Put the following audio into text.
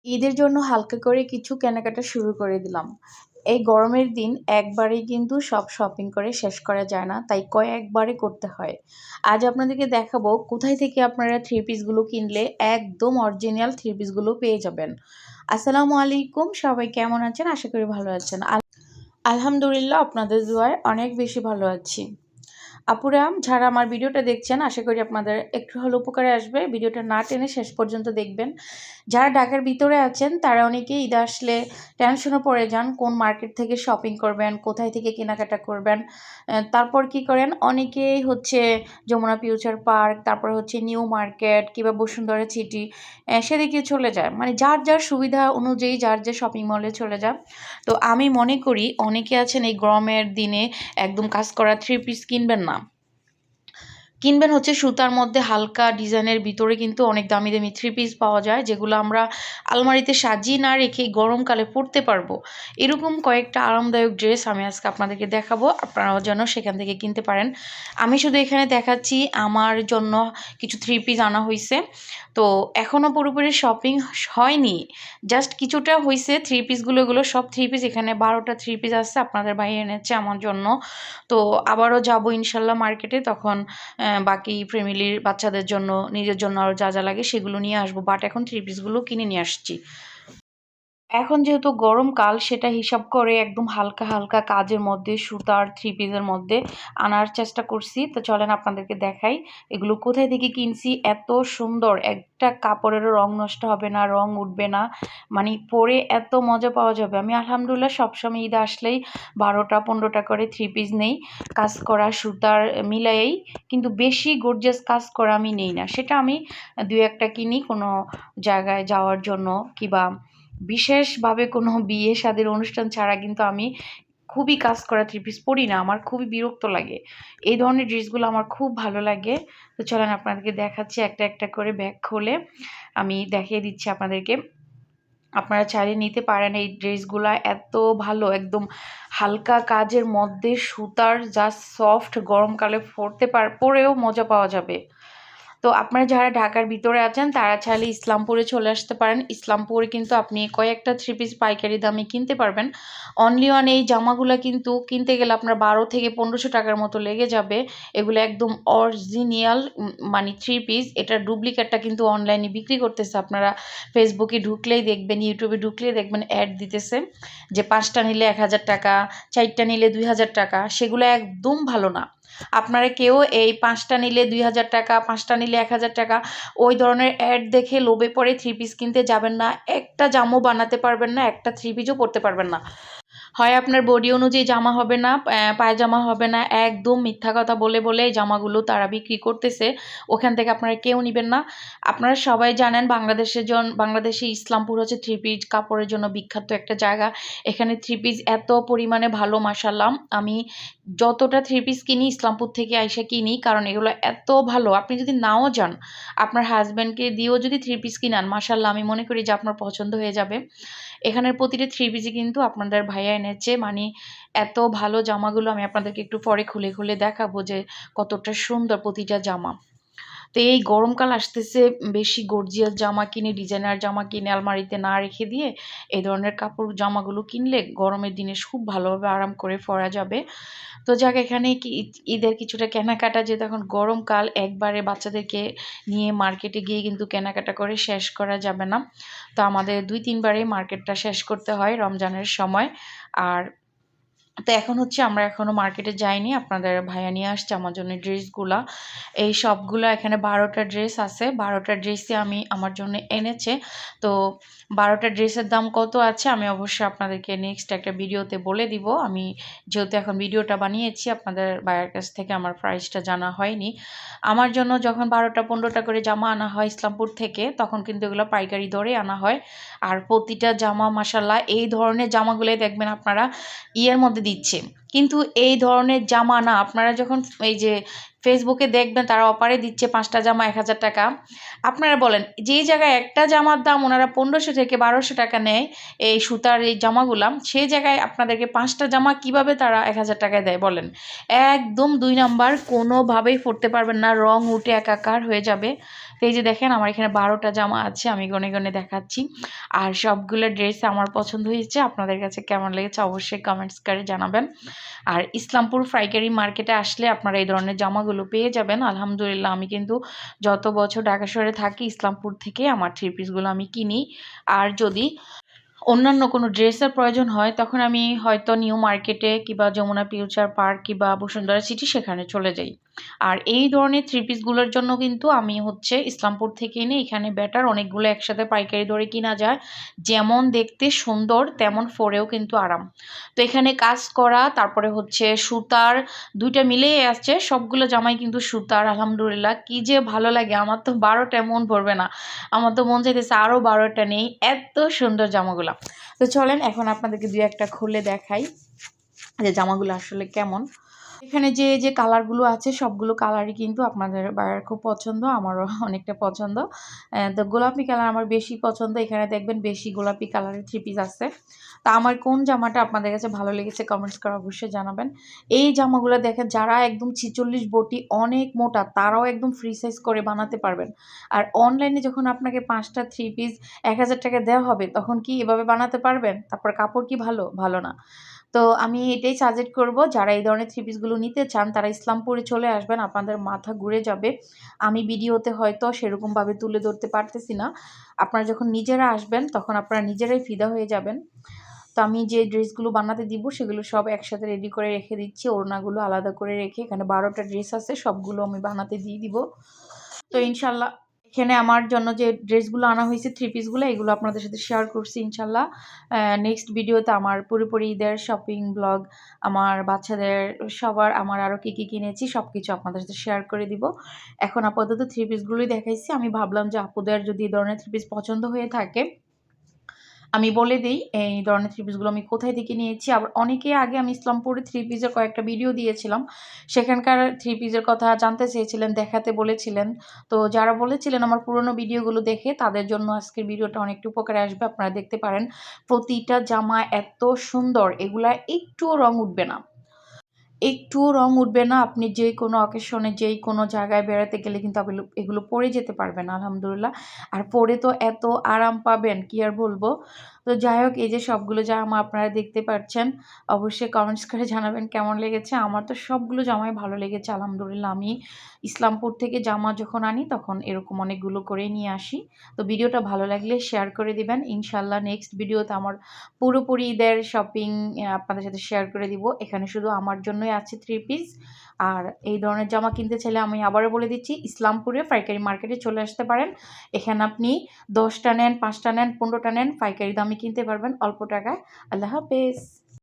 ঈদের জন্য হালকা করে কিছু কেনাকাটা শুরু করে দিলাম। এই গরমের দিন একবারেই কিন্তু সব শপিং করে শেষ করা যায় না, তাই কয়েকবারে করতে হয়। আজ আপনাদেরকে দেখাবো কোথায় থেকে আপনারা থ্রি পিসগুলো কিনলে একদম অরিজিনাল থ্রি পিসগুলো পেয়ে যাবেন। আসসালামু আলাইকুম, সবাই কেমন আছেন? আশা করি ভালো আছেন। আলহামদুলিল্লাহ, আপনাদের দোয়ায় অনেক বেশি ভালো আছি। আপুরা যারা আমার ভিডিওটা দেখছেন, আশা করি আপনাদের একটু হলেও উপকারে আসবে। ভিডিওটা না টেনে শেষ পর্যন্ত দেখবেন। যারা ঢাকার ভিতরে আছেন তারা অনেকেই ঈদ আসলে টেনশনে পড়ে যান কোন মার্কেট থেকে শপিং করবেন, কোথায় থেকে কেনাকাটা করবেন। তারপর কি করেন, অনেকেই হচ্ছে যমুনা ফিউচার পার্ক, তারপর হচ্ছে নিউ মার্কেট কিংবা বসুন্ধরা সিটি সেদিকে চলে যায়। মানে যার যার সুবিধা অনুযায়ী যার যে শপিং মলে চলে যায়। তো আমি মনে করি অনেকে আছেন এই গরমের দিনে একদম কাজ করা থ্রি পিস কিনবেন না। কিনবেন হচ্ছে সুতার মধ্যে হালকা ডিজাইনের ভিতরে কিন্তু অনেক দামি দামি থ্রি পিস পাওয়া যায়, যেগুলো আমরা আলমারিতে সাজিয়ে না রেখে গরমকালে পরতে পারবো। এরকম কয়েকটা আরামদায়ক ড্রেস আমি আজকে আপনাদেরকে দেখাবো, আপনারাও যেন সেখান থেকে কিনতে পারেন। আমি শুধু এখানে দেখাচ্ছি আমার জন্য কিছু থ্রি পিস আনা হয়েছে। তো এখনও পুরোপুরি শপিং হয়নি, জাস্ট কিছুটা হয়েছে। থ্রি পিসগুলো এগুলো সব থ্রি পিস, এখানে 12টা থ্রি পিস আছে, আপনাদের ভাই এনেছে আমার জন্য। তো আবারও যাব ইনশাল্লাহ মার্কেটে, তখন বাকি ফ্যামিলির বাচ্চাদের জন্য, নিজের জন্য আরও যা যা লাগে সেগুলো নিয়ে আসবো। বাট এখন থ্রি পিসগুলো কিনে নিয়ে আসছি। এখন যেহেতু গরমকাল, সেটা হিসাব করে একদম হালকা হালকা কাজের মধ্যে সুতার থ্রি পিসের মধ্যে আনার চেষ্টা করছি। তো চলেন আপনাদেরকে দেখাই এগুলো কোথায় থেকে কিনছি। এত সুন্দর, একটা কাপড়েরও রং নষ্ট হবে না, রং উঠবে না, মানে পরে এত মজা পাওয়া যাবে। আমি আলহামদুলিল্লাহ সবসময় ঈদ আসলেই 12টা 15টা করে থ্রি পিস নেই, কাজ করা সুতার মিলাইয়েই। কিন্তু বেশি গর্জিয়াস কাজ করা আমি নেই না, সেটা আমি দু একটা কিনি কোনো জায়গায় যাওয়ার জন্য, কিংবা বিশেষভাবে কোনো বিয়ে শাদীর অনুষ্ঠান ছাড়া কিন্তু আমি খুবই কাজ করা থ্রি পিস পরি না, আমার খুবই বিরক্ত লাগে। এই ধরনের ড্রেসগুলো আমার খুব ভালো লাগে। তো চলেন আপনাদেরকে দেখাচ্ছি একটা একটা করে ব্যাগ খুলে আমি দেখিয়ে দিচ্ছি আপনাদেরকে। আপনারা চাইলে নিতে পারেন এই ড্রেসগুলা, এত ভালো, একদম হালকা কাজের মধ্যে সুতার, যা সফট, গরমকালে পরেও মজা পাওয়া যাবে। তো আপনারা যারা ঢাকার ভিতরে আছেন তারা চাইলে ইসলামপুরে চলে আসতে পারেন। ইসলামপুরে কিন্তু আপনি কয়েকটা থ্রি পিস পাইকারি দামে কিনতে পারবেন। অনলি ওয়ান এই জামাগুলো কিন্তু কিনতে গেলে আপনার 12 থেকে 1500 টাকার মতো লেগে যাবে। এগুলো একদম অরিজিনাল, মানে থ্রি পিস। এটার ডুপ্লিকেটটা কিন্তু অনলাইনে বিক্রি করতেছে। আপনারা ফেসবুকে ঢুকলেই দেখবেন, ইউটিউবে ঢুকলেই দেখবেন অ্যাড দিতেছে যে 5টা নিলে 1000 টাকা, 4টা নিলে 2000 টাকা। সেগুলো একদম ভালো না। আপনারা কেউ এই 5টা নিলে 2000 টাকা, 5টা নিলে 1000 টাকা, ওই ধরনের অ্যাড দেখে লোভে পড়ে থ্রি পিস কিনতে যাবেন না। একটা জামও বানাতে পারবেন না, একটা থ্রি পিসও পরতে পারবেন না। হয় আপনার বডি অনুযায়ী জামা হবে না, পায়জামা হবে না। একদম মিথ্যা কথা বলে বলে এই জামাগুলো তারা বিক্রি করতেছে। ওখান থেকে আপনারা কেউ নিবেন না। আপনারা সবাই জানেন বাংলাদেশে ইসলামপুর হচ্ছে থ্রি পিস কাপড়ের জন্য বিখ্যাত একটা জায়গা। এখানে থ্রি পিস এত পরিমাণে ভালো, মাশাআল্লাহ। আমি যতটা থ্রি পিস কিনি ইসলামপুর থেকে আইসা কিনি, কারণ এগুলো এত ভালো। আপনি যদি নাও যান, আপনার হাজব্যান্ডকে দিয়েও যদি থ্রি পিস কিনান, মাশাআল্লাহ, আমি মনে করি যে আপনার পছন্দ হয়ে যাবে। এখানের প্রতিটা থ্রি পিসই কিন্তু আপনাদের ভাইয়া এনেছে, মানে এত ভালো জামাগুলো আমি আপনাদেরকে একটু পরে খুলে খুলে দেখাবো যে কতটা সুন্দর প্রতিটা জামা। তো এই গরমকাল আসতেছে, বেশি গর্জিয়াস জামা কিনে, ডিজাইনার জামা কিনে আলমারিতে না রেখে দিয়ে এই ধরনের কাপড় জামাগুলো কিনলে গরমের দিনে খুব ভালোভাবে আরাম করে পরা যাবে। তো যাক, এখানে কি ঈদের কিছুটা কেনাকাটা, যেহেতু এখন গরমকাল, একবারে বাচ্চাদেরকে নিয়ে মার্কেটে গিয়ে কিন্তু কেনাকাটা করে শেষ করা যাবে না। তো আমাদের 2-3 বারেই মার্কেটটা শেষ করতে হয় রমজানের সময়। আর তো এখন হচ্ছে আমরা এখনো মার্কেটে যাইনি, আপনাদের ভাইয়া নিয়ে আসছে আমার জন্য ড্রেসগুলা। এই সবগুলা এখানে 12টা ড্রেস আছে, 12টা ড্রেসই আমি আমার জন্য এনেছে। তো 12টা ড্রেসের দাম কত আছে আমি অবশ্যই আপনাদেরকে নেক্সট একটা ভিডিওতে বলে দিব। আমি যেহেতু এখন ভিডিওটা বানিয়েছি, আপনাদের ভাইয়ার কাছ থেকে আমার প্রাইসটা জানা হয়নি। আমার জন্য যখন 12টা 15টা করে জামা আনা হয় ইসলামপুর থেকে, তখন কিন্তু এগুলো পাইকারি দরে আনা হয়। আর প্রতিটা জামা মাশাআল্লাহ, এই ধরনের জামাগুলোই দেখবেন আপনারা ইয়ের মধ্যে দিচ্ছে। কিন্তু এই ধরনের জামা না, আপনারা যখন এই যে ফেসবুকে দেখবেন তারা অফারে দিচ্ছে 5টা জামা 1000 টাকা। আপনারা বলেন, যেই জায়গায় একটা জামার দাম ওনারা 1500 থেকে 1200 টাকা নেয় এই সুতার এই জামাগুলা, সেই জায়গায় আপনাদেরকে 5টা জামা কিভাবে তারা 1000 টাকায় দেয় বলেন? একদম 2 নাম্বার, কোনোভাবেই পরতে পারবেন না, রং উঠে একাকার হয়ে যাবে। তো এই যে দেখেন আমার এখানে 12টা জামা আছে, আমি গনে গনে দেখাচ্ছি। আর সবগুলো ড্রেস আমার পছন্দ হয়েছে। আপনাদের কাছে কেমন লেগেছে অবশ্যই কমেন্টস করে জানাবেন। আর ইসলামপুর পাইকারি মার্কেটে আসলে আপনারা এই ধরনের জামাগুলো পেয়ে যাবেন। আলহামদুলিল্লাহ আমি কিন্তু যত বছর ঢাকা শহরে থাকি ইসলামপুর থেকে আমার থ্রি পিসগুলো আমি কিনি। আর যদি অন্যান্য কোনো ড্রেসের প্রয়োজন হয় তখন আমি হয়তো নিউ মার্কেটে কিংবা যমুনা ফিউচার পার্ক কিংবা বসুন্ধরা সিটি সেখানে চলে যাই। আর এই ধরনের থ্রি পিসগুলোর জন্য কিন্তু আমি হচ্ছে ইসলামপুর থেকে এনে এখানে বেটার অনেকগুলো একসাথে পাইকারি দরে কিনা যায়। যেমন দেখতে সুন্দর তেমন পরেও কিন্তু আরাম। তো এখানে কাজ করা তারপরে হচ্ছে সুতার, দুইটা মিলেই আসছে। সবগুলো জামাই কিন্তু সুতার। আলহামদুলিল্লাহ কি যে ভালো লাগে, আমার তো 12টা মন ভরবে না, আমার তো মন চাইতেছে আরও 12টা নেই, এত সুন্দর জামাগুলা। তো চলেন এখন আপনাদেরকে দুই একটা খুলে দেখাই যে জামাগুলো আসলে কেমন। এখানে যে যে কালারগুলো আছে সবগুলো কালারই কিন্তু আপনাদের ভাইয়ার খুব পছন্দ, আমারও অনেকটা পছন্দ। তো গোলাপি কালার আমার বেশি পছন্দ। এখানে দেখবেন বেশি গোলাপি কালারের থ্রি পিস আছে। তা আমার কোন জামাটা আপনাদের কাছে ভালো লেগেছে কমেন্টস করে অবশ্যই জানাবেন। এই জামাগুলো দেখেন যারা একদম 46 বটি অনেক মোটা তারাও একদম ফ্রি সাইজ করে বানাতে পারবেন। আর অনলাইনে যখন আপনাকে 5টা থ্রি পিস 1000 টাকা দেওয়া হবে তখন কি এভাবে বানাতে পারবেন? তারপর কাপড় কি ভালো? ভালো না। তো আমি এটাই সাজেস্ট করব, যারা এই ধরনের থ্রি পিসগুলো নিতে চান তারা ইসলামপুরে চলে আসবেন, আপনাদের মাথা ঘুরে যাবে। আমি ভিডিওতে হয়তো সেরকমভাবে তুলে ধরতে পারতেছি না। আপনারা যখন নিজেরা আসবেন তখন আপনারা নিজেরাই ফিদা হয়ে যাবেন। তো আমি যে ড্রেসগুলো বানাতে দিব সেগুলো সব একসাথে রেডি করে রেখে দিচ্ছি, ওড়নাগুলো আলাদা করে রেখে। এখানে 12টা ড্রেস আছে, সবগুলো আমি বানাতে দিয়ে দিব। তো ইনশাল্লাহ এখানে আমার জন্য যে ড্রেসগুলো আনা হয়েছে থ্রি পিসগুলো এগুলো আপনাদের সাথে শেয়ার করছি ইনশাল্লাহ। নেক্সট ভিডিওতে আমার পুরোপুরি ঈদের শপিং ব্লগ, আমার বাচ্চাদের সবার আমার আরও কী কী কিনেছি সব কিছু আপনাদের সাথে শেয়ার করে দিব। এখন আপাতত থ্রি পিসগুলোই দেখাইছি। আমি ভাবলাম যে আপুদের যদি এই ধরনের থ্রি পিস পছন্দ হয়ে থাকে আমি বলে দেই এই ধরনের থ্রি পিসগুলো আমি কোথায় থেকে নিয়েছি। আবার অনেকে আগে আমি ইসলামপুরে থ্রি পিসের কয়েকটা ভিডিও দিয়েছিলাম, সেখানকার থ্রি পিসের কথা জানতে চেয়েছিলেন, দেখাতে বলেছিলেন। তো যারা বলেছিলেন আমার পুরনো ভিডিওগুলো দেখে তাদের জন্য আজকের ভিডিওটা অনেকটা উপকারে আসবে। আপনারা দেখতে পারেন প্রতিটা জামা এত সুন্দর, এগুলা একটুও রং উঠবে না, একটুও রং উঠবে না। আপনি যে কোনো অকেশনে যেই কোনো জায়গায় বেড়াতে গেলে কিন্তু এগুলো পরে যেতে পারবেন আলহামদুলিল্লাহ। আর পরে তো এত আরাম পাবেন কি আর বলবো। তো যাই হোক এই যে সবগুলো জামা আপনারা দেখতে পাচ্ছেন, অবশ্যই কমেন্টস করে জানাবেন কেমন লেগেছে। আমার তো সবগুলো জামাই ভালো লেগেছে আলহামদুলিল্লাহ। আমি ইসলামপুর থেকে জামা যখন আনি তখন এরকম অনেকগুলো করেই নিয়ে আসি। তো ভিডিওটা ভালো লাগলে শেয়ার করে দিবেন। ইনশাল্লাহ নেক্সট ভিডিওতে আমার পুরোপুরি ঈদের শপিং আপনাদের সাথে শেয়ার করে দিব। এখানে শুধু আমার জন্যই আছে থ্রি পিস। আর এই ধরনের জামা কিনতে চাইলে আমি আবারও বলে দিচ্ছি ইসলামপুরে পাইকারি মার্কেটে চলে আসতে পারেন। এখানে আপনি 10টা নেন, 5টা নেন, 15টা নেন, পাইকারি দামে কিনতে পারবেন অল্প টাকায়। আল্লাহ হাফেজ।